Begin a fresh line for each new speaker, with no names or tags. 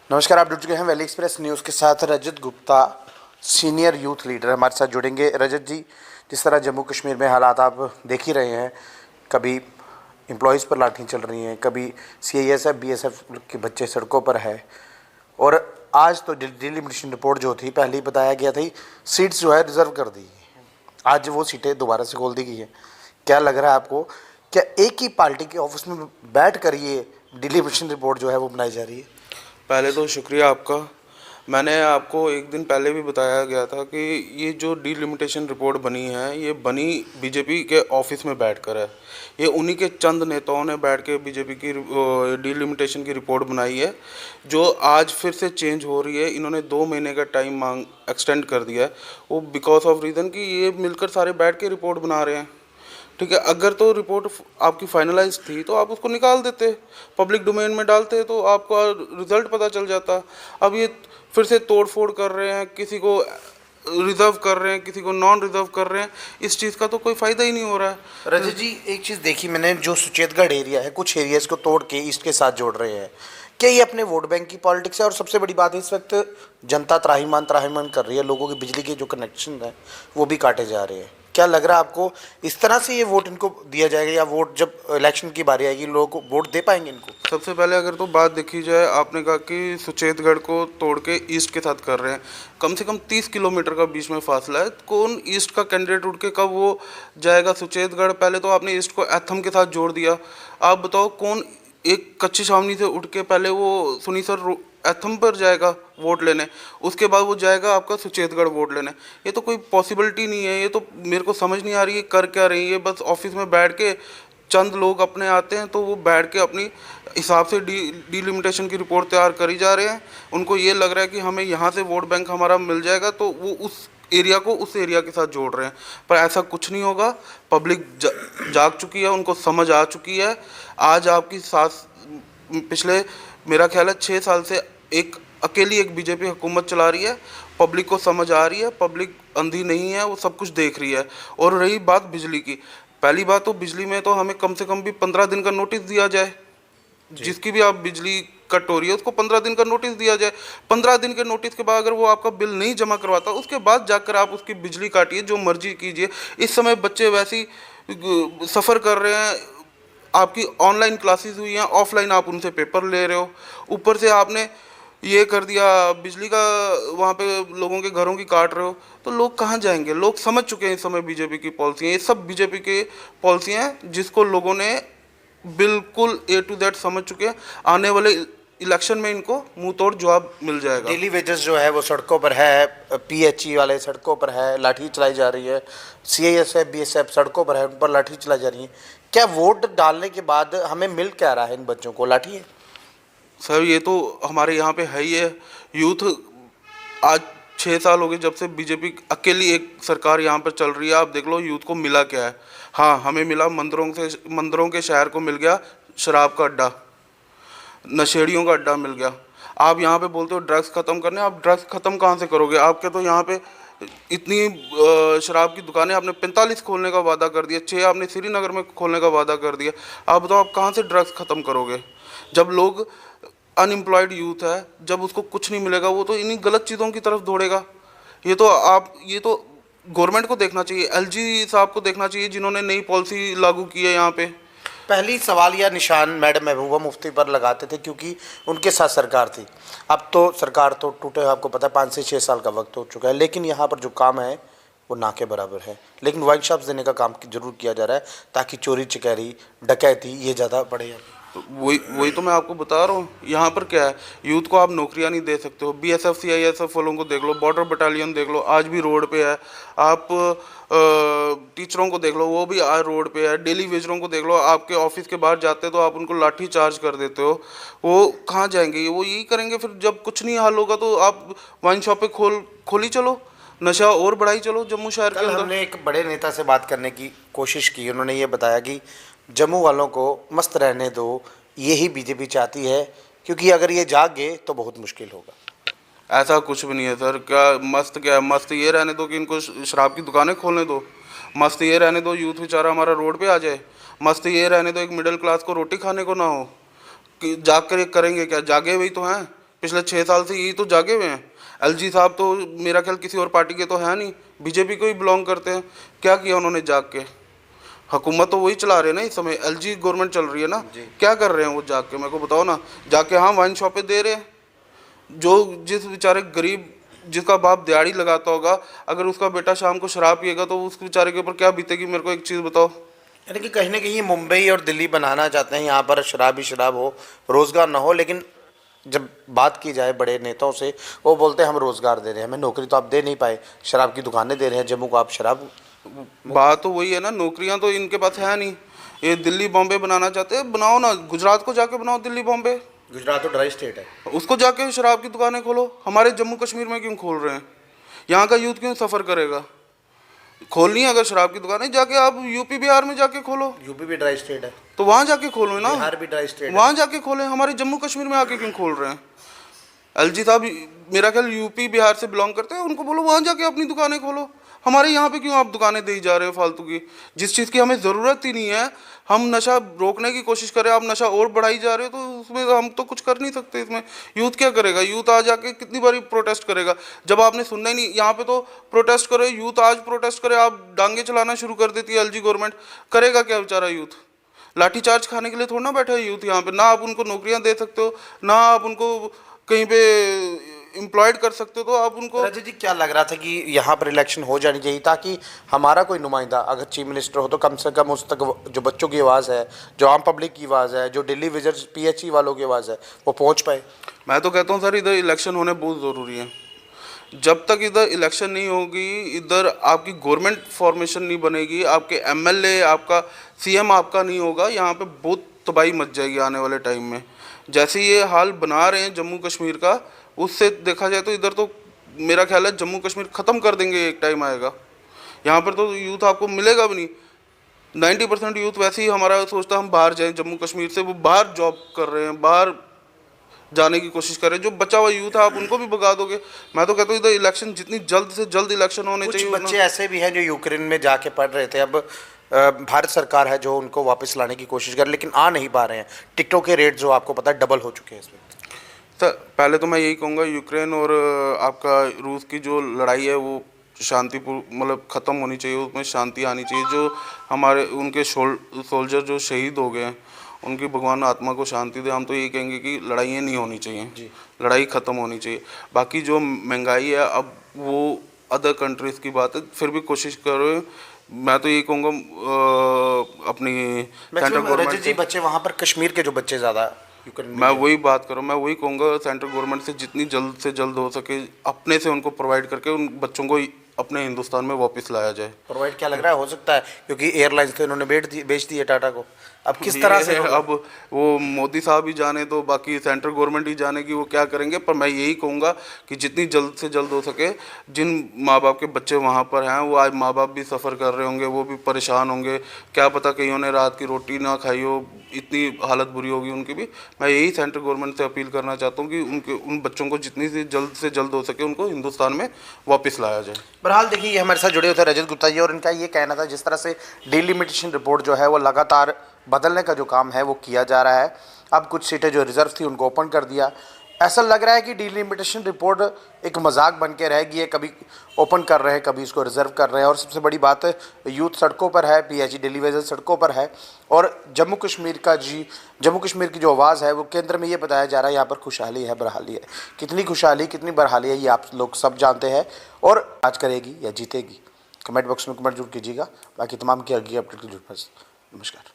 नमस्कार, आप जुड़ चुके हैं वैली एक्सप्रेस न्यूज़ के साथ। रजत गुप्ता सीनियर यूथ लीडर हमारे साथ जुड़ेंगे। रजत जी, जिस तरह जम्मू कश्मीर में हालात आप देख ही रहे हैं, कभी एम्प्लॉयज़ पर लाठी चल रही हैं, कभी सीआईएसएफ बीएसएफ के बच्चे सड़कों पर है, और आज तो डिलिमिटेशन रिपोर्ट जो थी पहले ही बताया गया था, सीट्स जो है रिजर्व कर दी, आज वो सीटें दोबारा से खोल दी गई हैं। क्या लग रहा है आपको, क्या एक ही पार्टी के ऑफिस में बैठ कर ये डिलिमिटेशन रिपोर्ट जो है वो बनाई जा रही है?
पहले तो शुक्रिया आपका। मैंने आपको एक दिन पहले भी बताया गया था कि ये जो डिलिमिटेशन रिपोर्ट बनी है, ये बनी बीजेपी के ऑफिस में बैठकर है। ये उन्हीं के चंद नेताओं ने बैठ के बीजेपी की डिलिमिटेशन की रिपोर्ट बनाई है, जो आज फिर से चेंज हो रही है। इन्होंने 2 महीने का टाइम एक्सटेंड कर दिया है, वो बिकॉज ऑफ रीज़न कि ये मिलकर सारे बैठ के रिपोर्ट बना रहे हैं। ठीक है, अगर तो रिपोर्ट आपकी फाइनलाइज थी तो आप उसको निकाल देते, पब्लिक डोमेन में डालते, तो आपका रिजल्ट पता चल जाता। अब ये फिर से तोड़ फोड़ कर रहे हैं, किसी को रिजर्व कर रहे हैं, किसी को नॉन रिजर्व कर रहे हैं। इस चीज़ का तो कोई फ़ायदा ही नहीं हो रहा है।
रजत जी, एक चीज़ देखी मैंने, जो सुचेतगढ़ एरिया है, कुछ एरियाज को तोड़ के ईस्ट के साथ जोड़ रहे हैं। क्या ये अपने वोट बैंक की पॉलिटिक्स है? और सबसे बड़ी बात है, इस वक्त जनता त्राहिमाम त्राहिमाम कर रही है, लोगों की बिजली के जो कनेक्शन है वो भी काटे जा रहे हैं। क्या लग रहा है आपको, इस तरह से ये वोट इनको दिया जाएगा, या वोट जब इलेक्शन की बारी आएगी लोगों को वोट दे पाएंगे इनको?
सबसे पहले अगर तो बात देखी जाए, आपने कहा कि सुचेतगढ़ को तोड़ के ईस्ट के साथ कर रहे हैं। कम से कम 30 किलोमीटर का बीच में फासला है। कौन ईस्ट का कैंडिडेट उठ के कब वो जाएगा सुचेतगढ़? पहले तो आपने ईस्ट को एथम के साथ जोड़ दिया। आप बताओ, कौन एक कच्ची छावनी से उठ के पहले वो सुनीसर एथम पर जाएगा वोट लेने, उसके बाद वो जाएगा आपका सुचेतगढ़ वोट लेने? ये तो कोई पॉसिबिलिटी नहीं है। ये तो मेरे को समझ नहीं आ रही है कर क्या रही है। बस ऑफिस में बैठ के चंद लोग अपने आते हैं, तो वो बैठ के अपनी हिसाब से डिलिमिटेशन की रिपोर्ट तैयार करी जा रहे हैं। उनको ये लग रहा है कि हमें यहाँ से वोट बैंक हमारा मिल जाएगा, तो वो उस एरिया को उस एरिया के साथ जोड़ रहे हैं। पर ऐसा कुछ नहीं होगा। पब्लिक जाग चुकी है, उनको समझ आ चुकी है। आज आपकी सास पिछले मेरा ख्याल है 6 साल से अकेली एक बीजेपी हुकूमत चला रही है। पब्लिक को समझ आ रही है, पब्लिक अंधी नहीं है, वो सब कुछ देख रही है। और रही बात बिजली की, पहली बात तो बिजली में तो हमें कम से कम भी 15 दिन का नोटिस दिया जाए। जिसकी भी आप बिजली कट हो रही है उसको 15 दिन का नोटिस दिया जाए। 15 दिन के नोटिस के बाद अगर वो आपका बिल नहीं जमा करवाता, उसके बाद जाकर आप उसकी बिजली काटिए, जो मर्जी कीजिए। इस समय बच्चे वैसी सफ़र कर रहे हैं। आपकी ऑनलाइन क्लासेस हुई हैं, ऑफलाइन आप उनसे पेपर ले रहे हो। ऊपर से आपने ये कर दिया, बिजली का वहाँ पे लोगों के घरों की काट रहे हो, तो लोग कहाँ जाएंगे? लोग समझ चुके हैं इस समय बीजेपी की पॉलिसी है। ये सब बीजेपी की पॉलिसी हैं जिसको लोगों ने बिल्कुल A to Z समझ चुके हैं। आने वाले इलेक्शन में इनको मुंह तोड़ जवाब मिल जाएगा।
डेली वेजेस जो है वो सड़कों पर है, पीएचई वाले सड़कों पर है, लाठी चलाई जा रही है, सीआईएसएफ बीएसएफ सड़कों पर है, उन पर लाठी चलाई जा रही है। क्या वोट डालने के बाद हमें मिल क्या रहा है इन बच्चों को? लाठी है
सर, ये तो हमारे यहाँ पे है ही है। यूथ आज 6 साल हो गए जब से बीजेपी अकेली एक सरकार यहाँ पर चल रही है। आप देख लो यूथ को मिला क्या है। हाँ, हमें मिला, मंदिरों के शहर को मिल गया शराब का अड्डा, नशेड़ियों का अड्डा मिल गया। आप यहाँ पे बोलते हो ड्रग्स ख़त्म करने, आप ड्रग्स ख़त्म कहाँ से करोगे? आपके तो यहाँ पे इतनी शराब की दुकानें आपने 45 खोलने का वादा कर दिया, 6 आपने श्रीनगर में खोलने का वादा कर दिया। आप बताओ, आप कहाँ से ड्रग्स ख़त्म करोगे? जब लोग अनएम्प्लॉयड यूथ है, जब उसको कुछ नहीं मिलेगा, वो तो इन्हीं गलत चीज़ों की तरफ दौड़ेगा। ये तो गवर्नमेंट को देखना चाहिए, एलजी साहब को देखना चाहिए, जिन्होंने नई पॉलिसी लागू की है यहाँ पे।
पहली सवाल या निशान मैडम महबूबा मुफ्ती पर लगाते थे, क्योंकि उनके साथ सरकार थी। अब तो सरकार तो टूटे, आपको पता है 5 से 6 साल का वक्त हो चुका है, लेकिन यहाँ पर जो काम है वो ना के बराबर है। लेकिन वाइन शॉप्स देने का काम जरूर किया जा रहा है, ताकि चोरी चकारी डकैती ये ज़्यादा बढ़े।
तो वही तो मैं आपको बता रहा हूँ। यहाँ पर क्या है, यूथ को आप नौकरियाँ नहीं दे सकते हो। बीएसएफ सीआईएसएफ वालों को देख लो, बॉर्डर बटालियन देख लो, आज भी रोड पे है। आप टीचरों को देख लो, वो भी आज रोड पे है। डेली वेजरों को देख लो, आपके ऑफिस के बाहर जाते तो आप उनको लाठी चार्ज कर देते हो। वो कहाँ जाएंगे? वो यही करेंगे। फिर जब कुछ नहीं हल होगा तो आप वाइन शॉपें खोली चलो, नशा और बढ़ाई चलो जम्मू शहर के अंदर।
हमने एक बड़े नेता से बात करने की कोशिश की, उन्होंने ये बताया कि जम्मू वालों को मस्त रहने दो, यही बीजेपी चाहती है, क्योंकि अगर ये जाग गए तो बहुत मुश्किल होगा।
ऐसा कुछ भी नहीं है सर। क्या है? मस्त ये रहने दो कि इनको शराब की दुकानें खोलने दो। मस्त ये रहने दो यूथ बेचारा हमारा रोड पे आ जाए। मस्त ये रहने दो एक मिडिल क्लास को रोटी खाने को ना हो। कि जाग कर ये करेंगे क्या? जागे हुए तो हैं। पिछले 6 साल से यही तो जागे हुए हैं। एलजी साहब तो मेरा ख्याल किसी और पार्टी के तो है नहीं, बीजेपी को ही बिलोंग करते हैं। क्या किया उन्होंने जाग के? हुकूमत तो वही चला रहे हैं ना इस समय, एलजी गवर्नमेंट चल रही है ना। क्या कर रहे हैं वो जाग के, मेरे को बताओ ना। जाके हाँ वाइन शॉप पे दे रहे हैं, जो जिस बेचारे गरीब जिसका बाप दिहाड़ी लगाता होगा, अगर उसका बेटा शाम को शराब पिएगा तो उस बेचारे के ऊपर क्या बीतेगी? मेरे को एक चीज़ बताओ।
यानी कि कहीं ना कहीं मुंबई और दिल्ली बनाना चाहते हैं, यहाँ पर शराब ही शराब हो, रोजगार ना हो। लेकिन जब बात की जाए बड़े नेताओं से, वो बोलते हैं हम रोजगार दे रहे हैं, हमें नौकरी तो आप दे नहीं पाए, शराब की दुकानें दे रहे हैं जम्मू को आप शराब।
बात तो वही है ना, नौकरियां तो इनके पास है नहीं। ये दिल्ली बॉम्बे बनाना चाहते हैं, बनाओ ना, गुजरात को जाके बनाओ दिल्ली बॉम्बे।
गुजरात तो ड्राई स्टेट है,
उसको जाके शराब की दुकानें खोलो। हमारे जम्मू कश्मीर में क्यों खोल रहे हैं? यहाँ का यूथ क्यों सफ़र करेगा? खोलनी है अगर शराब की दुकानें, जाके आप यूपी बिहार में जाके खोलो।
यूपी भी ड्राई स्टेट है,
तो वहाँ जाके खोलो ना,
बिहार भी ड्राई स्टेट है।
वहाँ जाके खोलें। हमारे जम्मू कश्मीर में आके क्यों खोल रहे हैं? एलजी साहब मेरा ख्याल यूपी बिहार से बिलोंग करते हैं, उनको बोलो वहाँ जाके अपनी दुकानें खोलो। हमारे यहाँ पे क्यों आप दुकानें दे जा रहे हो फालतू की, जिस चीज़ की हमें ज़रूरत ही नहीं है। हम नशा रोकने की कोशिश करें, आप नशा और बढ़ाई जा रहे हो, तो उसमें हम तो कुछ कर नहीं सकते। इसमें यूथ क्या करेगा? यूथ आ जाके कितनी बारी प्रोटेस्ट करेगा, जब आपने सुनना ही नहीं। यहाँ पे तो प्रोटेस्ट करे यूथ, आज प्रोटेस्ट करे, आप डांगे चलाना शुरू कर देती है एलजी गवर्नमेंट। करेगा क्या बेचारा यूथ? लाठीचार्ज खाने के लिए थोड़ा ना बैठा है यूथ यहाँ पे। ना आप उनको नौकरियाँ दे सकते हो, ना आप उनको कहीं पे एम्प्लॉयड कर सकते हो, तो आप उनको।
रजत जी क्या लग रहा था कि यहाँ पर इलेक्शन हो जानी चाहिए, ताकि हमारा कोई नुमाइंदा अगर चीफ मिनिस्टर हो तो कम से कम उस तक जो बच्चों की आवाज़ है, जो आम पब्लिक की आवाज़ है, जो दिल्ली विजिटर्स पीएचई वालों की आवाज़ है, वो पहुँच पाए।
मैं तो कहता हूँ सर, इधर इलेक्शन होने बहुत ज़रूरी है। जब तक इधर इलेक्शन नहीं होगी, इधर आपकी गवर्नमेंट फॉर्मेशन नहीं बनेगी, आपके एमएलए, आपका सीएम आपका नहीं होगा, यहाँ पे बहुत तबाही मच जाएगी आने वाले टाइम में। जैसे ये हाल बना रहे हैं जम्मू कश्मीर का, उससे देखा जाए तो इधर तो मेरा ख्याल है जम्मू कश्मीर ख़त्म कर देंगे, एक टाइम आएगा। यहाँ पर तो यूथ आपको मिलेगा भी नहीं। 90% यूथ वैसे ही हमारा सोचता है हम बाहर जाएं जम्मू कश्मीर से, वो बाहर जॉब कर रहे हैं, बाहर जाने की कोशिश कर रहे हैं। जो बचा हुआ यूथ है आप उनको भी भगा दोगे। मैं तो कहता हूँ इधर इलेक्शन जितनी जल्द से जल्द इलेक्शन होने
कुछ
चाहिए।
बच्चे ऐसे भी हैं जो यूक्रेन में जाके पढ़ रहे थे, अब भारत सरकार है जो उनको वापस लाने की कोशिश कर रही, लेकिन आ नहीं पा रहे हैं। टिकटों के रेट जो आपको पता है डबल हो चुके हैं इस वक्त।
सर पहले तो मैं यही कहूँगा, यूक्रेन और आपका रूस की जो लड़ाई है वो शांतिपूर्ण मतलब ख़त्म होनी चाहिए, उसमें शांति आनी चाहिए। जो हमारे उनके सोल्जर जो शहीद हो गए हैं, उनकी भगवान आत्मा को शांति दे। हम तो यही कहेंगे कि लड़ाइयाँ नहीं होनी चाहिए, लड़ाई ख़त्म होनी चाहिए। बाकी जो महंगाई है, अब वो अदर कंट्रीज़ की बात है, फिर भी कोशिश करो। मैं तो यही कहूँगा अपनी सेंट्रल गवर्नमेंट
जी बच्चे वहाँ पर कश्मीर के जो बच्चे ज़्यादा यूक्रेन में
मैं वही बात करूँ, मैं वही कहूँगा सेंट्रल गवर्नमेंट से जितनी जल्द से जल्द हो सके अपने से उनको प्रोवाइड करके उन बच्चों को अपने हिंदुस्तान में वापस लाया जाए।
प्रोवाइड क्या लग रहा है हो सकता है, क्योंकि एयरलाइंस तो इन्होंने बेच दी है टाटा को। अब किस तरह से
अब वो मोदी साहब ही जाने, तो बाकी सेंट्रल गवर्नमेंट ही जाने कि वो क्या करेंगे। पर मैं यही कहूँगा कि जितनी जल्द से जल्द हो सके, जिन माँ बाप के बच्चे वहाँ पर हैं, वो आज माँ बाप भी सफ़र कर रहे होंगे, वो भी परेशान होंगे। क्या पता कईयों ने रात की रोटी ना खाई हो, इतनी हालत बुरी होगी उनकी भी। मैं यही सेंट्रल गवर्नमेंट से अपील करना चाहता हूँ कि उन बच्चों को जितनी से जल्द हो सके उनको हिंदुस्तान में वापस लाया जाए।
बहरहाल देखिए, ये हमारे साथ जुड़े हुए थे रजत गुप्ता जी, और इनका ये कहना था जिस तरह से डिलिमिटेशन रिपोर्ट जो है वो लगातार बदलने का जो काम है वो किया जा रहा है। अब कुछ सीटें जो रिजर्व थी उनको ओपन कर दिया। ऐसा लग रहा है कि डिलिमिटेशन रिपोर्ट एक मजाक बन के रहेगी, है कभी ओपन कर रहे हैं, कभी इसको रिजर्व कर रहे हैं। और सबसे बड़ी बात है, यूथ सड़कों पर है, पीएचई दिल्ली वेजल सड़कों पर है, और जम्मू कश्मीर की जो आवाज़ है वो केंद्र में ये बताया जा रहा है यहाँ पर खुशहाली है, बरहाली है। कितनी खुशहाली कितनी बरहाली है ये आप लोग सब जानते हैं, और आज करेगी या जीतेगी। कमेंट बॉक्स में कमेंट जरूर कीजिएगा। बाकी तमाम की आगे अपडेट के जुड़। नमस्कार।